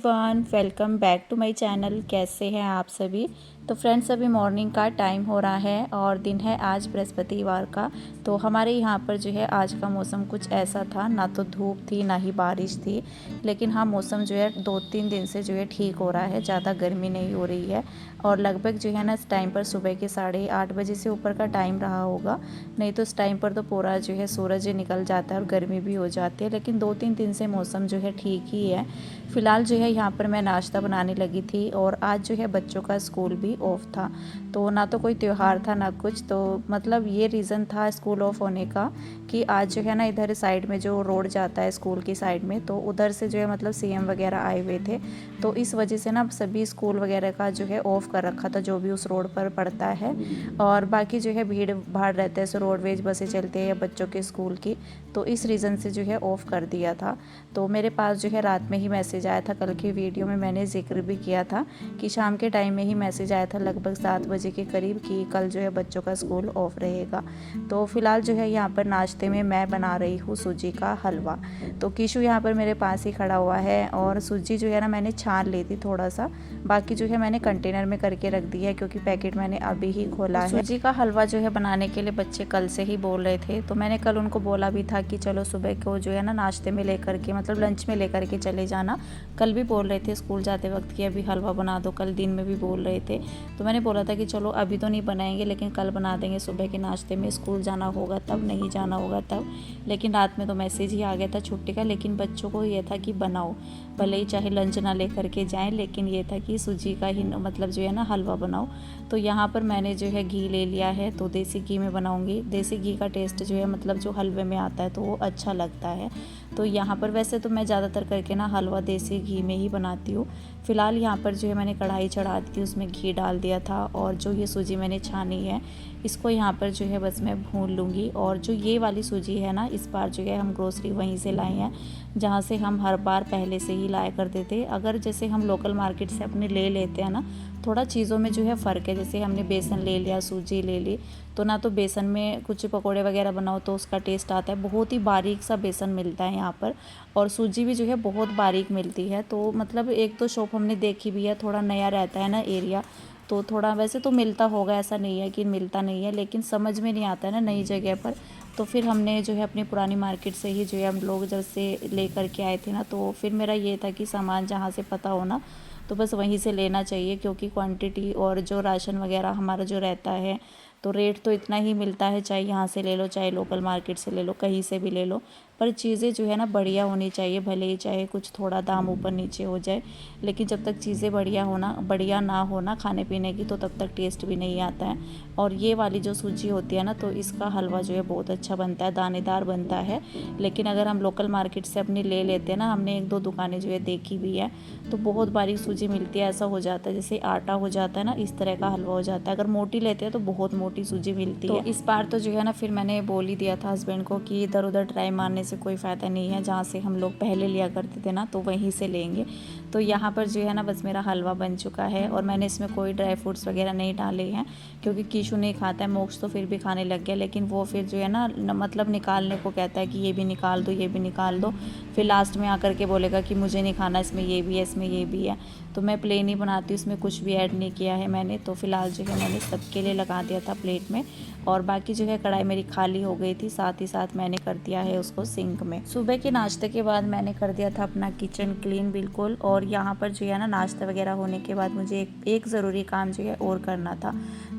Everyone, welcome back to my channel. कैसे हैं आप सभी। तो फ्रेंड्स, अभी मॉर्निंग का टाइम हो रहा है और दिन है आज बृहस्पतिवार का। तो हमारे यहाँ पर जो है आज का मौसम कुछ ऐसा था, ना तो धूप थी ना ही बारिश थी, लेकिन हाँ मौसम जो है 2-3 दिन से जो है ठीक हो रहा है, ज़्यादा गर्मी नहीं हो रही है। और लगभग जो है ना इस टाइम पर सुबह के 8:30 बजे से ऊपर का टाइम रहा होगा, नहीं तो इस टाइम पर तो पूरा जो है सूरज निकल जाता है और गर्मी भी हो जाती है। लेकिन 2-3 दिन से मौसम जो है ठीक ही है। फ़िलहाल जो है यहाँ पर मैं नाश्ता बनाने लगी थी और आज जो है बच्चों का स्कूल भी ऑफ था। तो ना तो कोई त्यौहार था ना कुछ, तो मतलब ये रीज़न था स्कूल ऑफ होने का कि आज जो है ना इधर साइड में जो रोड जाता है स्कूल की साइड में, तो उधर से जो है मतलब सीएम वगैरह आए हुए थे। तो इस वजह से ना सभी स्कूल वगैरह का जो है ऑफ कर रखा था, जो भी उस रोड पर पड़ता है। और बाकी जो है भीड़ भाड़ रहता है, सो रोडवेज बसें चलती है या बच्चों के स्कूल की, तो इस रीज़न से जो है ऑफ़ कर दिया था। तो मेरे पास जो है रात में ही मैसेज आया था, कल की वीडियो में मैंने जिक्र भी किया था कि शाम के टाइम में ही मैसेज आया था लगभग 7 बजे के करीब कि कल जो है बच्चों का स्कूल ऑफ रहेगा। तो फ़िलहाल जो है यहाँ पर नाश्ते में मैं बना रही हूँ सूजी का हलवा। तो कीशु यहाँ पर मेरे पास ही खड़ा हुआ है और सूजी जो है ना मैंने छान ली थी थोड़ा सा, बाकी जो है मैंने कंटेनर में करके रख दिया है क्योंकि पैकेट मैंने अभी ही खोला है। सूजी का हलवा जो है बनाने के लिए बच्चे कल से ही बोल रहे थे, तो मैंने कल उनको बोला भी था कि चलो सुबह को जो है ना नाश्ते में लेकर के मतलब लंच में लेकर के चले जाना। कल भी बोल रहे थे स्कूल जाते वक्त कि अभी हलवा बना दो, कल दिन में भी बोल रहे थे। तो मैंने बोला था कि चलो अभी तो नहीं बनाएंगे लेकिन कल बना देंगे, सुबह के नाश्ते में, स्कूल जाना होगा तब, नहीं जाना होगा तब। लेकिन रात में तो मैसेज ही आ गया था छुट्टी का, लेकिन बच्चों को ये था कि बनाओ, भले ही चाहे लंच ना लेकर के जाएँ, लेकिन ये था कि सूजी का ही मतलब जो है ना हलवा बनाओ। तो यहाँ पर मैंने जो है घी ले लिया है, तो देसी घी में बनाऊँगी। देसी घी का टेस्ट जो है मतलब जो हलवे में आता है तो वो अच्छा लगता है। तो यहाँ पर वैसे तो मैं ज़्यादातर करके ना हलवा देसी घी में ही बनाती हूँ। फ़िलहाल यहाँ पर जो है मैंने कढ़ाई चढ़ा दी थी, उसमें घी डाल दिया था और जो ये सूजी मैंने छानी है इसको यहाँ पर जो है बस मैं भून लूँगी। और जो ये वाली सूजी है ना, इस बार जो है हम ग्रोसरी वहीं से लाए हैं जहाँ से हम हर बार पहले से ही लाया करते थे। अगर जैसे हम लोकल मार्केट से अपने ले लेते हैं ना, थोड़ा चीज़ों में जो है फ़र्क है। जैसे हमने बेसन ले लिया, सूजी ले ली, तो ना तो बेसन में कुछ पकोड़े वगैरह बनाओ तो उसका टेस्ट आता है, बहुत ही बारीक सा बेसन मिलता है यहाँ पर, और सूजी भी जो है बहुत बारीक मिलती है। तो मतलब एक दो शॉप हमने देखी भी है, थोड़ा नया रहता है ना एरिया, तो थोड़ा वैसे तो मिलता होगा, ऐसा नहीं है कि मिलता नहीं है, लेकिन समझ में नहीं आता है ना नई जगह पर। तो फिर हमने जो है अपनी पुरानी मार्केट से ही जो है हम लोग जब से ले कर के आए थे ना, तो फिर मेरा ये था कि सामान जहाँ से पता हो ना तो बस वहीं से लेना चाहिए, क्योंकि क्वांटिटी और जो राशन वगैरह हमारा जो रहता है तो रेट तो इतना ही मिलता है, चाहे यहाँ से ले लो चाहे लोकल मार्केट से ले लो, कहीं से भी ले लो, पर चीज़ें जो है ना बढ़िया होनी चाहिए। भले ही चाहे कुछ थोड़ा दाम ऊपर नीचे हो जाए, लेकिन जब तक चीज़ें बढ़िया ना होना खाने पीने की, तो तब तक टेस्ट भी नहीं आता है। और ये वाली जो सूजी होती है ना, तो इसका हलवा जो है बहुत अच्छा बनता है, दानेदार बनता है। लेकिन अगर हम लोकल मार्केट से अपनी ले लेते हैं ना, हमने 1-2 दुकानें जो है देखी भी है, तो बहुत बारीक सूजी मिलती है, ऐसा हो जाता है जैसे आटा हो जाता है ना, इस तरह का हलवा हो जाता है। अगर मोटी लेते हैं तो बहुत मोटी सूजी मिलती है। तो इस बार तो जो है ना फिर मैंने बोल ही दिया था हस्बैंड को कि इधर उधर ट्राई मारने से कोई फ़ायदा नहीं है, जहाँ से हम लोग पहले लिया करते थे ना तो वहीं से लेंगे। तो यहाँ पर जो है ना बस मेरा हलवा बन चुका है और मैंने इसमें कोई ड्राई फ्रूट्स वगैरह नहीं डाले हैं, क्योंकि कीशु नहीं खाता है, मोक्ष तो फिर भी खाने लग गया, लेकिन वो फिर जो है ना मतलब निकालने को कहता है कि ये भी निकाल दो, ये भी निकाल दो। फिर लास्ट में आकर के बोलेगा कि मुझे नहीं खाना, इसमें ये भी है, इसमें ये भी है। तो मैं प्लेन ही बनाती हूँ, इसमें कुछ भी ऐड नहीं किया है मैंने। तो फ़िलहाल जो है मैंने सबके लिए लगा दिया था प्लेट में, और बाकी जो है कढ़ाई मेरी खाली हो गई थी, साथ ही साथ मैंने कर दिया है उसको सिंक में। सुबह के नाश्ते के बाद मैंने कर दिया था अपना किचन क्लीन बिल्कुल। और यहाँ पर जो है ना नाश्ता वगैरह होने के बाद मुझे एक ज़रूरी काम जो है और करना था।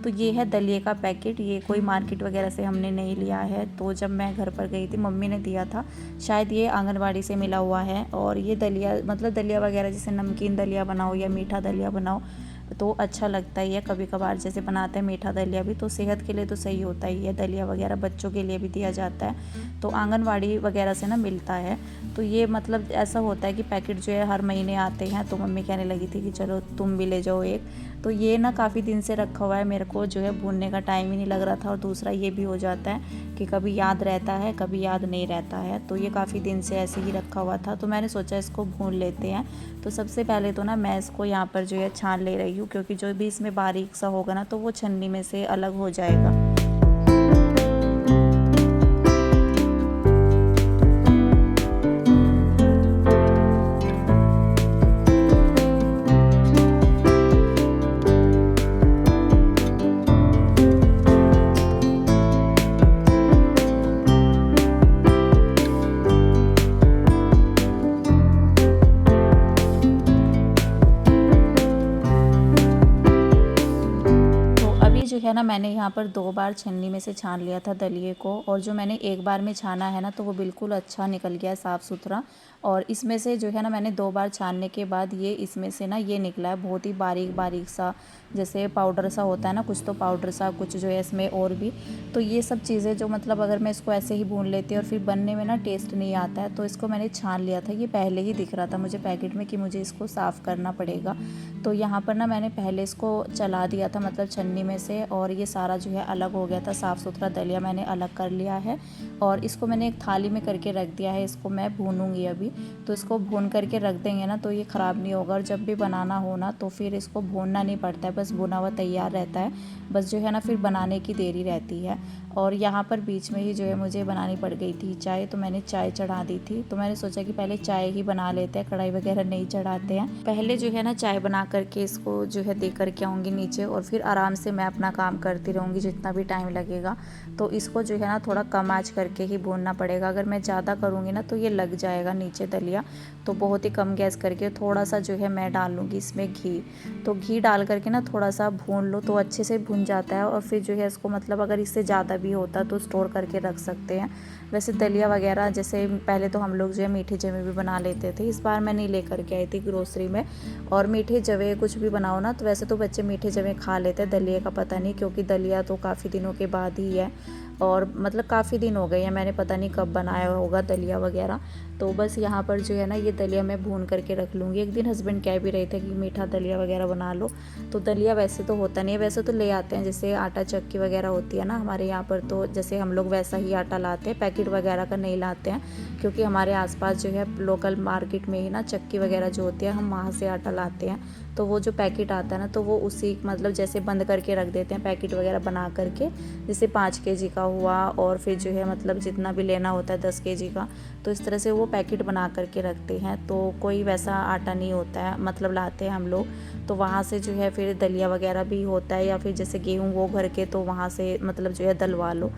तो ये है दलिए का पैकेट, ये कोई मार्केट वगैरह से हमने नहीं लिया है, तो जब मैं घर पर गई थी मम्मी ने दिया था, शायद ये आंगनबाड़ी से मिला हुआ है। और ये दलिया मतलब दलिया वगैरह जैसे नमकीन दलिया बनाओ या मीठा दलिया बनाओ तो अच्छा लगता ही है। कभी कभार जैसे बनाते हैं मीठा दलिया भी, तो सेहत के लिए तो सही होता ही है। दलिया वगैरह बच्चों के लिए भी दिया जाता है, तो आंगनवाड़ी वगैरह से ना मिलता है। तो ये मतलब ऐसा होता है कि पैकेट जो है हर महीने आते हैं, तो मम्मी कहने लगी थी कि चलो तुम भी ले जाओ एक। तो ये ना काफ़ी दिन से रखा हुआ है, मेरे को जो है भूनने का टाइम ही नहीं लग रहा था, और दूसरा ये भी हो जाता है कि कभी याद रहता है कभी याद नहीं रहता है। तो ये काफ़ी दिन से ऐसे ही रखा हुआ था, तो मैंने सोचा इसको भून लेते हैं। तो सबसे पहले तो ना मैं इसको यहाँ पर जो है छान ले रही हूँ, क्योंकि जो भी इसमें बारीक सा होगा ना तो वो छन्नी में से अलग हो जाएगा। जो है ना मैंने यहाँ पर 2 बार छन्नी में से छान लिया था दलिए को, और जो मैंने एक बार में छाना है ना तो वो बिल्कुल अच्छा निकल गया साफ़ सुथरा। और इसमें से जो है ना मैंने 2 बार छानने के बाद ये इसमें से ना ये निकला है बहुत ही बारीक बारीक सा, जैसे पाउडर सा होता है ना, कुछ तो पाउडर सा, कुछ जो है इसमें और भी। तो ये सब चीज़ें जो मतलब अगर मैं इसको ऐसे ही भून लेती और फिर बनने में ना टेस्ट नहीं आता है, तो इसको मैंने छान लिया था। ये पहले ही दिख रहा था मुझे पैकेट में कि मुझे इसको साफ़ करना पड़ेगा। तो यहाँ पर ना मैंने पहले इसको चला दिया था मतलब छन्नी में से, और ये सारा जो है अलग हो गया था, साफ़ सुथरा दलिया मैंने अलग कर लिया है। और इसको मैंने एक थाली में करके रख दिया है। इसको मैं भूनूंगी अभी। तो इसको भून करके रख देंगे ना तो ये ख़राब नहीं होगा, और जब भी बनाना हो ना तो फिर इसको भूनना नहीं पड़ता है, बस भुना हुआ तैयार रहता है। बस जो है ना फिर बनाने की देरी रहती है। और यहाँ पर बीच में ही जो है मुझे बनानी पड़ गई थी चाय, तो मैंने चाय चढ़ा दी थी। तो मैंने सोचा कि पहले चाय ही बना लेते हैं, कढ़ाई वगैरह नहीं चढ़ाते हैं। पहले जो है ना चाय बना करके इसको जो है दे करके आऊँगी नीचे, और फिर आराम से मैं अपना काम करती रहूँगी जितना भी टाइम लगेगा। तो इसको जो है ना थोड़ा कम आँच करके ही भूनना पड़ेगा, अगर मैं ज़्यादा करूँगी ना तो ये लग जाएगा नीचे दलिया। तो बहुत ही कम गैस करके थोड़ा सा जो है मैं डाल लूँगी इसमें घी। तो घी डाल करके ना थोड़ा सा भून लो तो अच्छे से भुन जाता है। और फिर जो है इसको मतलब अगर इससे ज़्यादा भी होता तो स्टोर करके रख सकते हैं। वैसे दलिया वगैरह जैसे पहले तो हम लोग जो है मीठे जवे भी बना लेते थे, इस बार मैं नहीं लेकर के आई थी ग्रोसरी में। और मीठे जवे कुछ भी बनाओ ना तो वैसे तो बच्चे मीठे जवे खा लेते हैं, दलिया का पता नहीं, क्योंकि दलिया तो काफ़ी दिनों के बाद ही है। और मतलब काफ़ी दिन हो गए हैं, मैंने पता नहीं कब बनाया होगा दलिया वगैरह। तो बस यहाँ पर जो है ना ये दलिया मैं भून करके रख लूँगी। एक दिन हस्बैंड कह भी रहे थे कि मीठा दलिया वगैरह बना लो। तो दलिया वैसे तो होता नहीं है, वैसे तो ले आते हैं, जैसे आटा चक्की वगैरह होती है ना हमारे यहाँ पर, तो जैसे हम लोग वैसा ही आटा लाते हैं, पैकेट वगैरह का नहीं लाते हैं। क्योंकि हमारे आसपास जो है लोकल मार्केट में ही ना चक्की वगैरह जो होती है, हम वहाँ से आटा लाते हैं। तो वो जो पैकेट आता है ना तो वो उसी मतलब जैसे बंद करके रख देते हैं पैकेट वगैरह बना करके, जैसे 5 केजी का हुआ, और फिर जो है मतलब जितना भी लेना होता है 10 केजी का, तो इस तरह से वो पैकेट बना करके रखते हैं। तो कोई वैसा आटा नहीं होता है, मतलब लाते हैं हम लोग। तो वहाँ से जो है फिर दलिया वगैरह भी होता है, या फिर जैसे गेहूँ वो भर के तो वहाँ से मतलब जो है दलवा लो।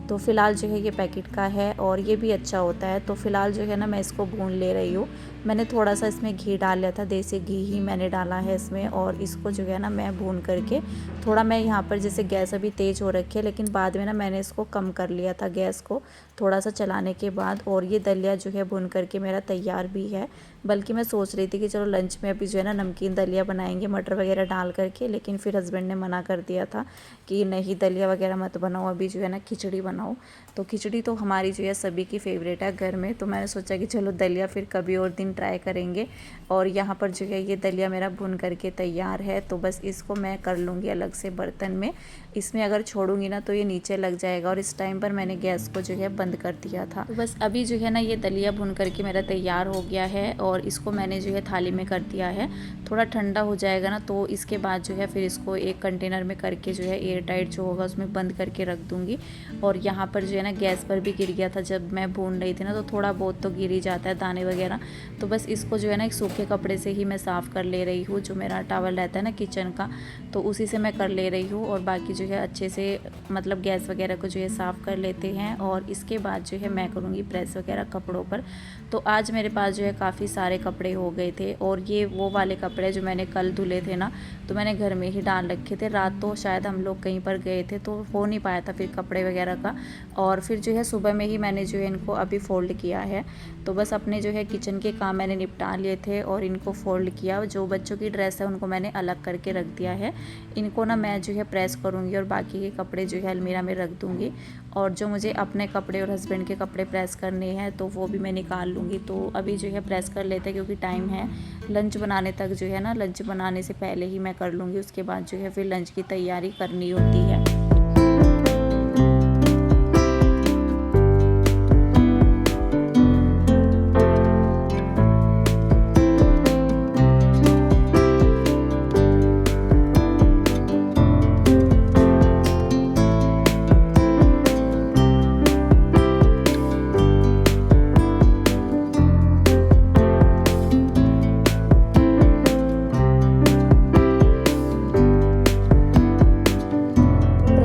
तो फ़िलहाल जो है ये पैकेट का है, और ये भी अच्छा होता है। तो फ़िलहाल जो है ना मैं इसको भून ले रही हूँ। मैंने थोड़ा सा इसमें घी डाल लिया था, देसी घी ही मैंने डाला है इसमें। और इसको जो है ना मैं भून करके थोड़ा, मैं यहाँ पर जैसे गैस अभी तेज़ हो रखी है, लेकिन बाद में ना मैंने इसको कम कर लिया था गैस को थोड़ा सा चलाने के बाद। और ये दलिया जो है भून करके मेरा तैयार भी है। बल्कि मैं सोच रही थी कि चलो लंच में अभी जो है ना नमकीन दलिया बनाएंगे मटर वगैरह डाल करके, लेकिन फिर हस्बैंड ने मना कर दिया था कि नहीं दलिया वगैरह मत बनाओ, अभी जो है ना खिचड़ी बनाओ। तो खिचड़ी तो हमारी जो है सभी की फेवरेट है घर में। तो मैंने सोचा कि चलो दलिया फिर कभी और दिन ट्राई करेंगे। और यहाँ पर जो है ये दलिया मेरा भुन करके तैयार है। तो बस इसको मैं कर लूँगी अलग से बर्तन में। इसमें अगर छोड़ूंगी ना तो ये नीचे लग जाएगा, और इस टाइम पर मैंने गैस को जो है बंद कर दिया था। तो बस अभी जो है ना ये दलिया भुन करके मेरा तैयार हो गया है, और इसको मैंने जो है थाली में कर दिया है। थोड़ा ठंडा हो जाएगा ना तो इसके बाद जो है फिर इसको एक कंटेनर में करके जो है एयर टाइट जो होगा उसमें बंद करके रख दूँगी। और यहाँ पर जो है ना गैस पर भी गिर गया था जब मैं भून रही थी ना, तो थोड़ा बहुत तो गिर ही जाता है दाने वगैरह। तो बस इसको जो है ना एक सूखे कपड़े से ही मैं साफ़ कर ले रही हूँ, जो मेरा टॉवल रहता है ना किचन का, तो उसी से मैं कर ले रही हूँ। और बाकी जो है अच्छे से मतलब गैस वगैरह को जो है साफ़ कर लेते हैं। और इसके बाद जो है मैं करूँगी प्रेस वगैरह कपड़ों पर। तो आज मेरे पास जो है काफ़ी सारे कपड़े हो गए थे, और ये वो वाले कपड़े जो मैंने कल धुले थे ना, तो मैंने घर में ही डाल रखे थे। रात तो शायद हम लोग कहीं पर गए थे तो हो नहीं पाया था फिर कपड़े वगैरह का। और फिर जो है सुबह में ही मैंने जो है इनको अभी फ़ोल्ड किया है। तो बस अपने जो है किचन के काम मैंने निपटा लिए थे और इनको फ़ोल्ड किया। जो बच्चों की ड्रेस है उनको मैंने अलग करके रख दिया है। इनको ना मैं जो है प्रेस करूँगी और बाकी के कपड़े जो है अलमीरा में रख दूँगी। और जो मुझे अपने कपड़े और हस्बैंड के कपड़े प्रेस करने हैं तो वो भी मैं निकाल लूँगी। तो अभी जो है प्रेस कर लेते हैं क्योंकि टाइम है लंच बनाने तक। जो है ना लंच बनाने से पहले ही मैं कर लूँगी, उसके बाद जो है फिर लंच की तैयारी करनी होती है।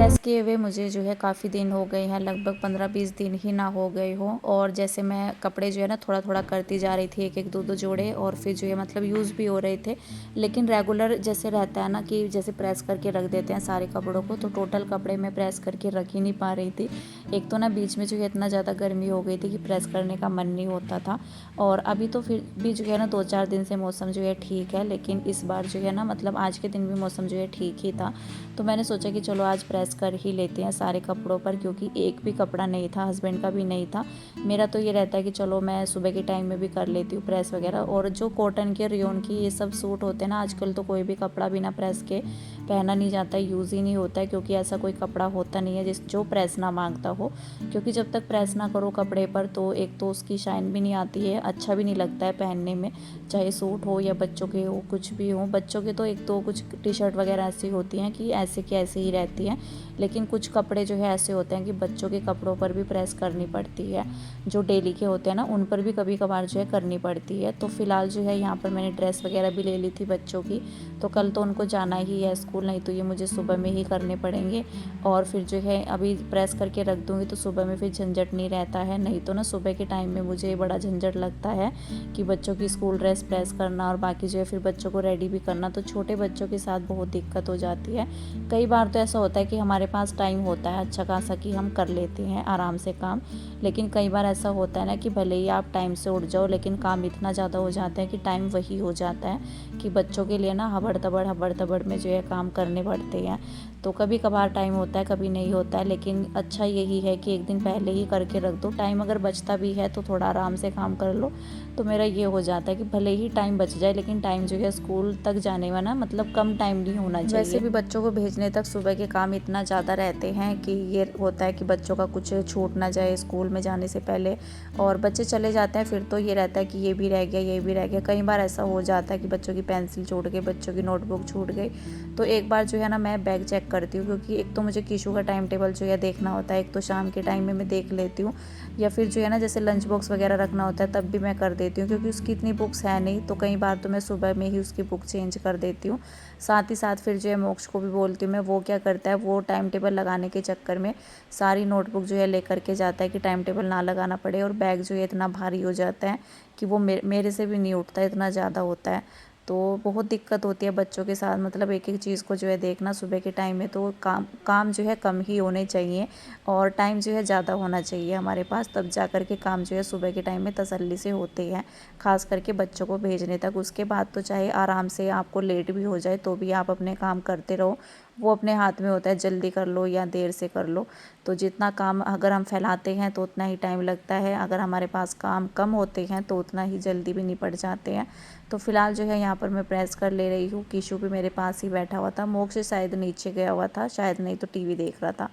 प्रेस किए हुए मुझे जो है काफ़ी दिन हो गए हैं, लगभग 15-20 दिन ही ना हो गए हो। और जैसे मैं कपड़े जो है ना थोड़ा थोड़ा करती जा रही थी, एक एक दो दो जोड़े, और फिर जो है मतलब यूज़ भी हो रहे थे। लेकिन रेगुलर जैसे रहता है ना कि जैसे प्रेस करके रख देते हैं सारे कपड़ों को, तो टोटल कपड़े मैं प्रेस करके रख ही नहीं पा रही थी। एक तो ना बीच में जो है इतना ज़्यादा गर्मी हो गई थी कि प्रेस करने का मन नहीं होता था। और अभी तो फिर भी जो है ना 2-4 दिन से मौसम जो है ठीक है, लेकिन इस बार जो है ना मतलब आज के दिन भी मौसम जो है ठीक ही था। तो मैंने सोचा कि चलो आज प्रेस कर ही लेते हैं सारे कपड़ों पर, क्योंकि एक भी कपड़ा नहीं था, हस्बैंड का भी नहीं था। मेरा तो ये रहता है कि चलो मैं सुबह के टाइम में भी कर लेती हूँ प्रेस वगैरह। और जो कॉटन के, रेयॉन की ये सब सूट होते हैं ना, आजकल तो कोई भी कपड़ा बिना प्रेस के पहना नहीं जाता है, यूज़ ही नहीं होता है, क्योंकि ऐसा कोई कपड़ा होता नहीं है जो प्रेस ना मांगता हो। क्योंकि जब तक प्रेस ना करो कपड़े पर तो एक तो उसकी शाइन भी नहीं आती है, अच्छा भी नहीं लगता है पहनने में, चाहे सूट हो या बच्चों के हो, कुछ भी हो। बच्चों के तो एक तो कुछ टी शर्ट वगैरह ऐसी होती हैं कि ऐसे की ऐसे ही रहती हैं, लेकिन कुछ कपड़े जो है ऐसे होते हैं कि बच्चों के कपड़ों पर भी प्रेस करनी पड़ती है। जो डेली के होते हैं ना उन पर भी कभी कभार जो है करनी पड़ती है। तो फ़िलहाल जो है यहाँ पर मैंने ड्रेस वगैरह भी ले ली थी बच्चों की, तो कल तो उनको जाना ही है स्कूल, नहीं तो ये मुझे सुबह में ही करने पड़ेंगे। और फिर जो है अभी प्रेस करके रख दूँगी तो सुबह में फिर झंझट नहीं रहता है। नहीं तो ना सुबह के टाइम में मुझे बड़ा झंझट लगता है कि बच्चों की स्कूल ड्रेस प्रेस करना और बाकी जो है फिर बच्चों को रेडी भी करना, तो छोटे बच्चों के साथ बहुत दिक्कत हो जाती है। कई बार तो ऐसा होता है कि हमारे पास टाइम होता है अच्छा खासा कि हम कर लेते हैं आराम से काम, लेकिन कई बार ऐसा होता है ना कि भले ही आप टाइम से उठ जाओ, लेकिन काम इतना ज़्यादा हो जाता है कि टाइम वही हो जाता है कि बच्चों के लिए ना हबड़ तबड़ में जो है काम करने पड़ते हैं। तो कभी कभार टाइम होता है, कभी नहीं होता है, लेकिन अच्छा यही है कि एक दिन पहले ही करके रख दो। टाइम अगर बचता भी है तो थोड़ा आराम से काम कर लो। तो मेरा ये हो जाता है कि भले ही टाइम बच जाए, लेकिन टाइम जो है स्कूल तक जाने में ना मतलब कम टाइम नहीं होना चाहिए। वैसे भी बच्चों को भेजने तक सुबह के काम इतना ज़्यादा रहते हैं कि ये होता है कि बच्चों का कुछ छूट ना जाए स्कूल में जाने से पहले। और बच्चे चले जाते हैं फिर तो ये रहता है कि ये भी रह गया, ये भी रह गया। कई बार ऐसा हो जाता है कि बच्चों की पेंसिल छूट गई, बच्चों की नोटबुक छूट गई। तो एक बार जो है ना मैं बैग चेक करती हूँ, क्योंकि एक तो मुझे किशु का टाइम टेबल जो है देखना होता है, एक तो शाम के टाइम में मैं देख लेती हूँ, या फिर जो है ना जैसे लंच बॉक्स वगैरह रखना होता है तब भी मैं कर देती हूँ, क्योंकि उसकी इतनी बुक्स है नहीं। तो कई बार तो मैं सुबह में ही उसकी बुक चेंज कर देती हूँ। साथ ही साथ फिर जो है मोक्ष को भी बोलती हूँ मैं, वो क्या करता है, वो टाइम टेबल लगाने के चक्कर में सारी नोटबुक जो है लेकर के जाता है कि टाइम टेबल ना लगाना पड़े। और बैग जो है इतना भारी हो जाता है कि वो मेरे से भी नहीं उठता, इतना ज़्यादा होता है। तो बहुत दिक्कत होती है बच्चों के साथ, मतलब एक एक चीज़ को जो है देखना सुबह के टाइम में। तो काम जो है कम ही होने चाहिए और टाइम जो है ज़्यादा होना चाहिए हमारे पास, तब जा कर के काम जो है सुबह के टाइम में तसल्ली से होते हैं, ख़ास करके बच्चों को भेजने तक। उसके बाद तो चाहे आराम से आपको लेट भी हो जाए तो भी आप अपने काम करते रहो, वो अपने हाथ में होता है, जल्दी कर लो या देर से कर लो। तो जितना काम अगर हम फैलाते हैं तो उतना ही टाइम लगता है, अगर हमारे पास काम कम होते हैं तो उतना ही जल्दी भी निपट जाते हैं। तो फ़िलहाल जो है यहाँ पर मैं प्रेस कर ले रही हूँ। किशु भी मेरे पास ही बैठा हुआ था, मोक्ष शायद नीचे गया हुआ था, शायद नहीं तो टीवी देख रहा था।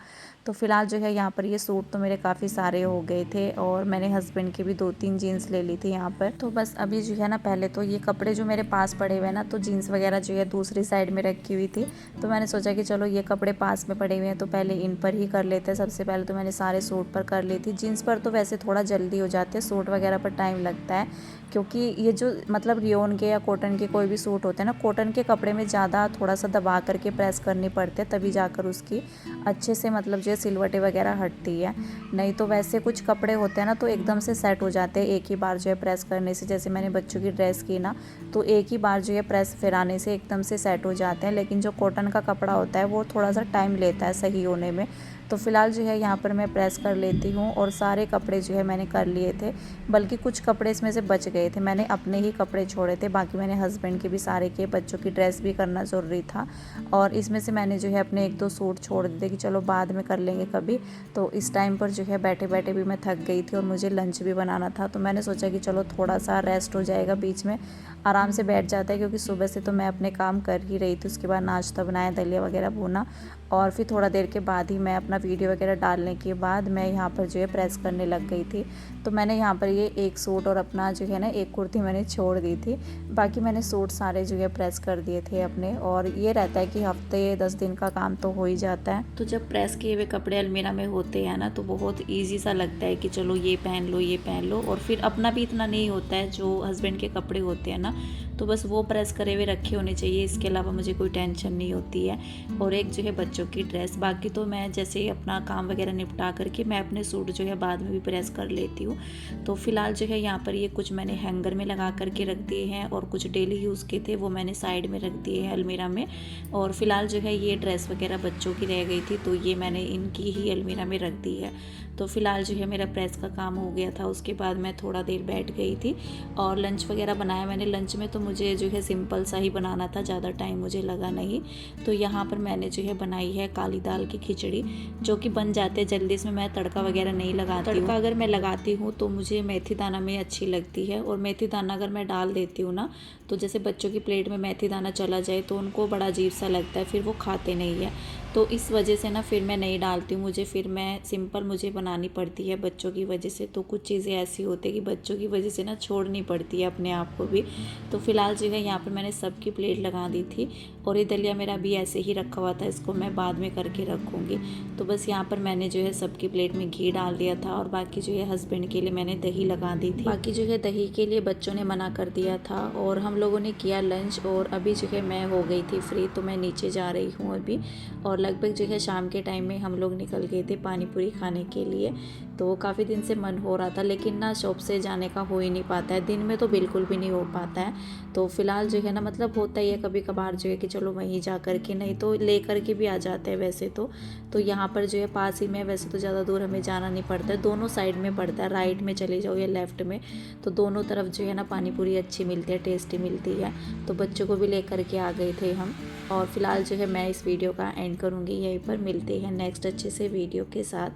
तो फ़िलहाल जो है यहाँ पर ये सूट तो मेरे काफ़ी सारे हो गए थे और मैंने हस्बैंड के भी 2-3 जीन्स ले ली थी यहाँ पर। तो बस अभी जो है ना पहले तो ये कपड़े जो मेरे पास पड़े हुए हैं ना, तो जीन्स वगैरह जो है दूसरी साइड में रखी हुई थी। तो मैंने सोचा कि चलो ये कपड़े पास में पड़े हुए हैं तो पहले इन पर ही कर लेते हैं। सबसे पहले तो मैंने सारे सूट पर कर ली थी। जीन्स पर तो वैसे थोड़ा जल्दी हो जाते हैं, सूट वगैरह पर टाइम लगता है, क्योंकि ये जो मतलब रियोन के या कॉटन के कोई भी सूट होते हैं ना, कॉटन के कपड़े में ज़्यादा थोड़ा सा दबा करके प्रेस करनी पड़ते हैं, तभी जाकर उसकी अच्छे से मतलब जो सिलवटें वगैरह हटती है। नहीं तो वैसे कुछ कपड़े होते हैं ना तो एकदम से सेट हो जाते हैं एक ही बार जो है प्रेस करने से। जैसे मैंने बच्चों की ड्रेस की ना, तो एक ही बार जो है प्रेस फिराने से एकदम से सेट हो जाते हैं, लेकिन जो कॉटन का कपड़ा होता है वो थोड़ा सा टाइम लेता है सही होने में। तो फ़िलहाल जो है यहाँ पर मैं प्रेस कर लेती हूँ और सारे कपड़े जो है मैंने कर लिए थे, बल्कि कुछ कपड़े इसमें से बच गए थे, मैंने अपने ही कपड़े छोड़े थे, बाकी मैंने हस्बैंड के भी सारे किए, बच्चों की ड्रेस भी करना ज़रूरी था। और इसमें से मैंने जो है अपने 1-2 सूट छोड़ दिए कि चलो बाद में कर लेंगे कभी। तो इस टाइम पर जो है बैठे बैठे भी मैं थक गई थी और मुझे लंच भी बनाना था, तो मैंने सोचा कि चलो थोड़ा सा रेस्ट हो जाएगा, बीच में आराम से बैठ जाता है, क्योंकि सुबह से तो मैं अपने काम कर ही रही थी। उसके बाद नाश्ता बनाया, दलिया वगैरह भूना, और फिर थोड़ा देर के बाद ही मैं अपना वीडियो वगैरह डालने के बाद मैं यहाँ पर जो है प्रेस करने लग गई थी। तो मैंने यहाँ पर ये एक सूट और अपना जो है ना एक कुर्ती मैंने छोड़ दी थी, बाकी मैंने सूट सारे जो है प्रेस कर दिए थे अपने। और ये रहता है कि हफ्ते 10 दिन का काम तो हो ही जाता है। तो जब प्रेस किए हुए कपड़े अलमीरा में होते हैं ना तो बहुत ईजी सा लगता है कि चलो ये पहन लो, ये पहन लो। और फिर अपना भी इतना नहीं होता है, जो हस्बैंड के कपड़े होते हैं ना तो बस वो प्रेस करे हुए रखे होने चाहिए, इसके अलावा मुझे कोई टेंशन नहीं होती है। और एक जो है बच्चों की ड्रेस, बाकी तो मैं जैसे अपना काम वगैरह निपटा करके मैं अपने सूट जो है बाद में भी प्रेस कर लेती हूँ। तो फिलहाल जो है यहाँ पर ये कुछ मैंने हैंगर में लगा करके रख दिए हैं और कुछ डेली यूज़ के थे वो मैंने साइड में रख दिए हैं अलमीरा में। और फिलहाल जो है ये ड्रेस वगैरह बच्चों की रह गई थी तो ये मैंने इनकी ही अलमीरा में रख दी है। तो फिलहाल जो है मेरा प्रेस का काम हो गया था, उसके बाद मैं थोड़ा देर बैठ गई थी और लंच वगैरह बनाया मैंने। लंच में तो मुझे जो है सिंपल सा ही बनाना था, ज़्यादा टाइम मुझे लगा नहीं। तो यहाँ पर मैंने जो है बनाई है काली दाल की खिचड़ी, जो कि बन जाते हैं जल्दी। इसमें मैं तड़का वगैरह नहीं लगाती हूँ। तड़का अगर मैं लगाती हूँ तो मुझे मेथी दाना में अच्छी लगती है, और मेथी दाना अगर मैं डाल देती हूँ ना तो जैसे बच्चों की प्लेट में मेथी दाना चला जाए तो उनको बड़ा अजीब सा लगता है, फिर वो खाते नहीं है। तो इस वजह से ना फिर मैं नहीं डालती हूँ, मुझे फिर मैं सिंपल मुझे बनानी पड़ती है बच्चों की वजह से। तो कुछ चीज़ें ऐसी होती है कि बच्चों की वजह से ना छोड़नी पड़ती है अपने आप को भी। तो फिलहाल जो है यहाँ पर मैंने सबकी प्लेट लगा दी थी, और ये दलिया मेरा भी ऐसे ही रखा हुआ था, इसको मैं बाद में करके रखूँगी। तो बस यहाँ पर मैंने जो है सबकी प्लेट में घी डाल दिया था, और बाकी जो है हस्बैंड के लिए मैंने दही लगा दी थी। बाकी जो है दही के लिए बच्चों ने मना कर दिया था, और हम लोगों ने किया लंच, और अभी जो है मैं हो गई थी फ्री, तो मैं नीचे जा रही हूँ अभी। और लगभग जो है शाम के टाइम में हम लोग निकल गए थे पानी पूरी खाने के लिए। तो काफ़ी दिन से मन हो रहा था, लेकिन ना शॉप से जाने का हो ही नहीं पाता है, दिन में तो बिल्कुल भी नहीं हो पाता है। तो फिलहाल जो है ना मतलब होता ही है कभी कभार जो है कि चलो वहीं जा कर के, नहीं तो ले कर के भी आ जाते हैं वैसे तो यहाँ पर जो है पास ही में, वैसे तो ज़्यादा दूर हमें जाना नहीं पड़ता है, दोनों साइड में पड़ता है, राइट में चले जाओ या लेफ़्ट में, तो दोनों तरफ जो है ना पानी पूरी अच्छी मिलती है, टेस्टी मिलती है। तो बच्चों को भी ले कर के आ गए थे हम। और फिलहाल जो है मैं इस वीडियो का एंड करूँगी यहीं पर। मिलते हैं नेक्स्ट अच्छे से वीडियो के साथ,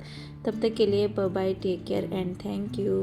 तब तक के लिए bye bye, take care and thank you.